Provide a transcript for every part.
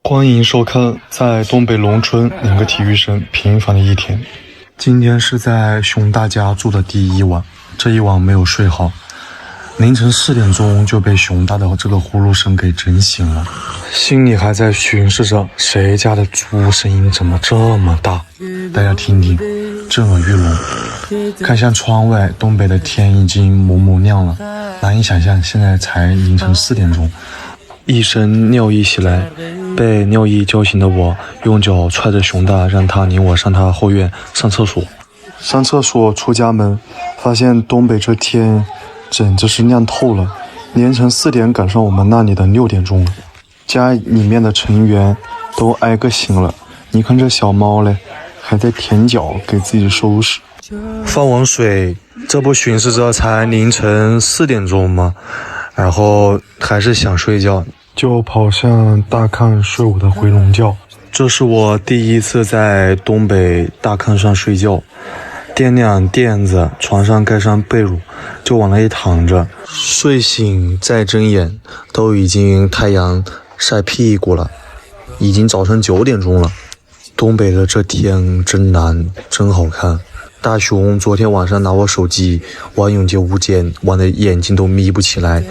欢迎收看在东北农村两个体育生平凡的一天。今天是在熊大家住的第一晚，这一晚没有睡好，凌晨4点钟就被熊大的这个呼噜声给整醒了，心里还在巡视着谁家的猪声音怎么这么大。大家听听，震耳欲聋。看向窗外，东北的天已经蒙蒙亮了，难以想象现在才凌晨4点钟。一声尿意袭来，被尿意叫醒的我用脚踹着熊大，让他领我上他后院上厕所。上厕所出家门，发现东北这天简直是亮透了，凌晨4点赶上我们那里的6点钟了。家里面的成员都挨个醒了，你看这小猫嘞，还在舔脚给自己收拾。放完水，这不巡视着才凌晨4点钟吗？然后还是想睡觉，就跑向大炕睡我的回笼觉。这是我第一次在东北大炕上睡觉，垫两垫子，床上盖上被褥，就往那一躺着。睡醒再睁眼，都已经太阳晒屁股了，已经早晨9点钟了。东北的这天真蓝，真好看。大熊昨天晚上拿我手机玩永劫无间，玩的眼睛都眯不起来，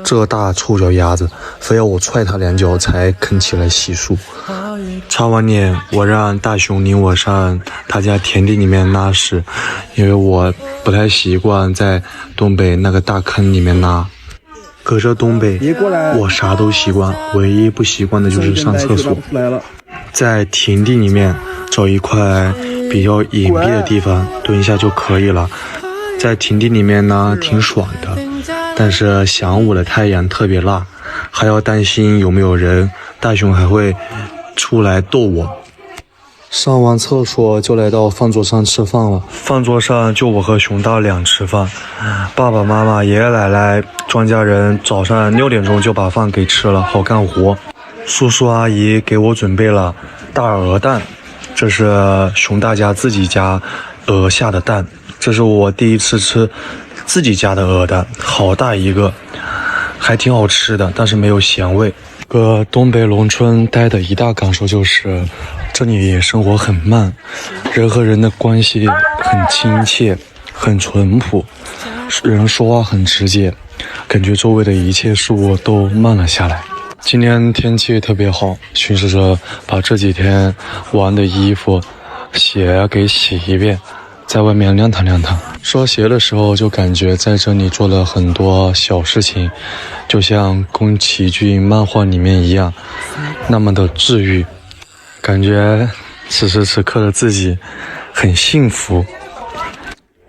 这大臭脚丫子非要我踹他2脚才肯起来洗漱。擦完脸，我让大熊领我上他家田地里面拉屎，因为我不太习惯在东北那个大坑里面拉。搁这东北我啥都习惯，唯一不习惯的就是上厕所。在田地里面找一块比较隐蔽的地方蹲下就可以了。在田地里面呢挺爽的，但是晌午的太阳特别辣，还要担心有没有人，大熊还会出来逗我。上完厕所就来到饭桌上吃饭了，饭桌上就我和熊大俩吃饭，爸爸妈妈爷爷奶奶庄稼人早上6点钟就把饭给吃了，好干活。叔叔阿姨给我准备了大鹅蛋，这是熊大家自己家鹅下的蛋，这是我第一次吃自己家的鹅蛋，好大一个，还挺好吃的，但是没有咸味。东北农村待的一大感受就是这里生活很慢，人和人的关系很亲切，很淳朴，人说话很直接，感觉周围的一切事物都慢了下来。今天天气特别好，巡视着把这几天玩的衣服鞋给洗一遍，在外面晾烫晾烫。刷鞋的时候就感觉在这里做了很多小事情，就像宫崎骏漫画里面一样，那么的治愈，感觉此时此刻的自己很幸福。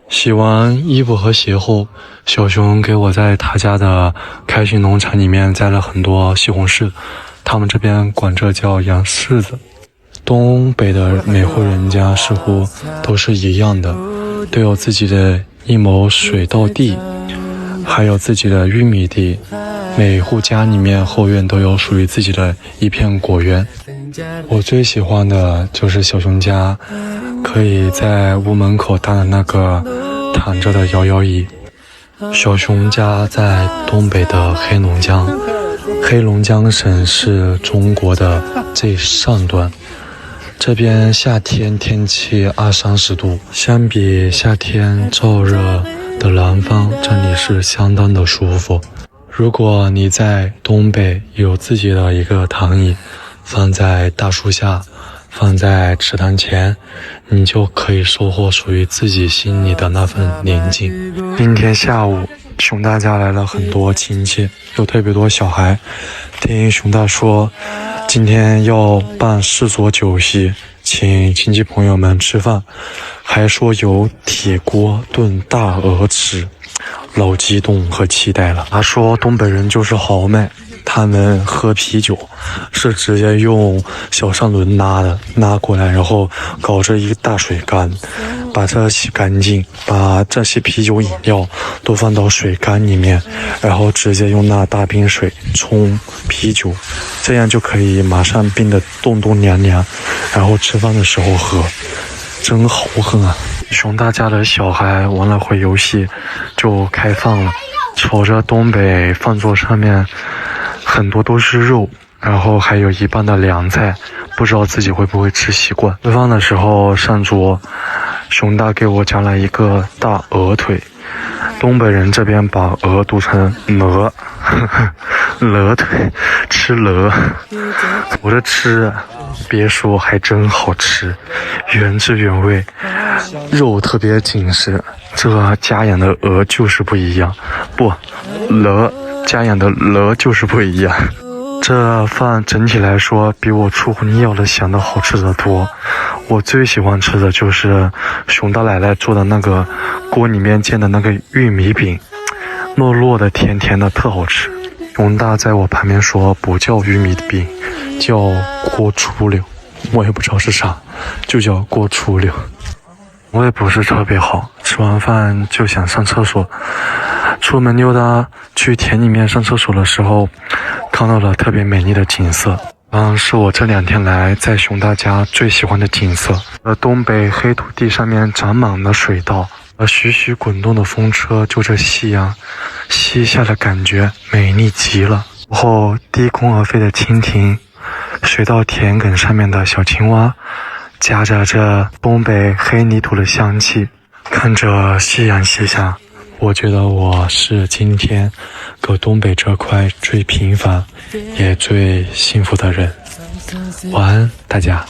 洗完衣服和鞋后，小熊给我在他家的开心农场里面摘了很多西红柿，他们这边管这叫洋柿子。东北的每户人家似乎都是一样的，都有自己的一亩水稻地，还有自己的玉米地，每户家里面后院都有属于自己的一片果园。我最喜欢的就是小熊家可以在屋门口搭的那个躺着的摇摇椅。小熊家在东北的黑龙江，黑龙江省是中国的最上端，这边夏天天气20-30度，相比夏天燥热的南方，这里是相当的舒服。如果你在东北有自己的一个躺椅，放在大树下，放在池塘前，你就可以收获属于自己心里的那份宁静。今天下午熊大家来了很多亲戚，有特别多小孩，听熊大说今天要办4桌酒席，请亲戚朋友们吃饭，还说有铁锅炖大鹅吃，老激动和期待了。他说东北人就是豪迈，他们喝啤酒是直接用小上轮拉过来，然后搞着一个大水缸，把这洗干净，把这些啤酒饮料都放到水缸里面，然后直接用那大冰水冲啤酒，这样就可以马上冰得冻冻凉凉，然后吃饭的时候喝，真豪横啊。熊大家的小孩玩了会游戏就开放了，瞅着东北饭桌上面很多都是肉，然后还有一半的凉菜，不知道自己会不会吃习惯。吃饭的时候上桌，熊大给我夹了一个大鹅腿，东北人这边把鹅读成鹅，鹅腿，吃鹅。我这吃，别说还真好吃，原汁原味，肉特别紧实。这家养的鹅就是不一样，不，家养的鹅就是不一样。这饭整体来说比我出乎意料的想的好吃得多。我最喜欢吃的就是熊大奶奶做的那个锅里面煎的那个玉米饼，糯糯的甜甜的，特好吃。熊大在我旁边说不叫玉米饼，叫锅出溜，我也不知道是啥，就叫锅出溜。我也不是特别好，吃完饭就想上厕所，出门溜达去田里面上厕所的时候，看到了特别美丽的景色，是我这2天来在熊大家最喜欢的景色。东北黑土地上面长满了水稻，徐徐滚动的风车就着夕阳西下的感觉美丽极了。然后低空而飞的蜻蜓，水稻田埂上面的小青蛙，夹杂着东北黑泥土的香气，看着夕阳西下，我觉得我是今天搁东北这块最平凡也最幸福的人。晚安，大家。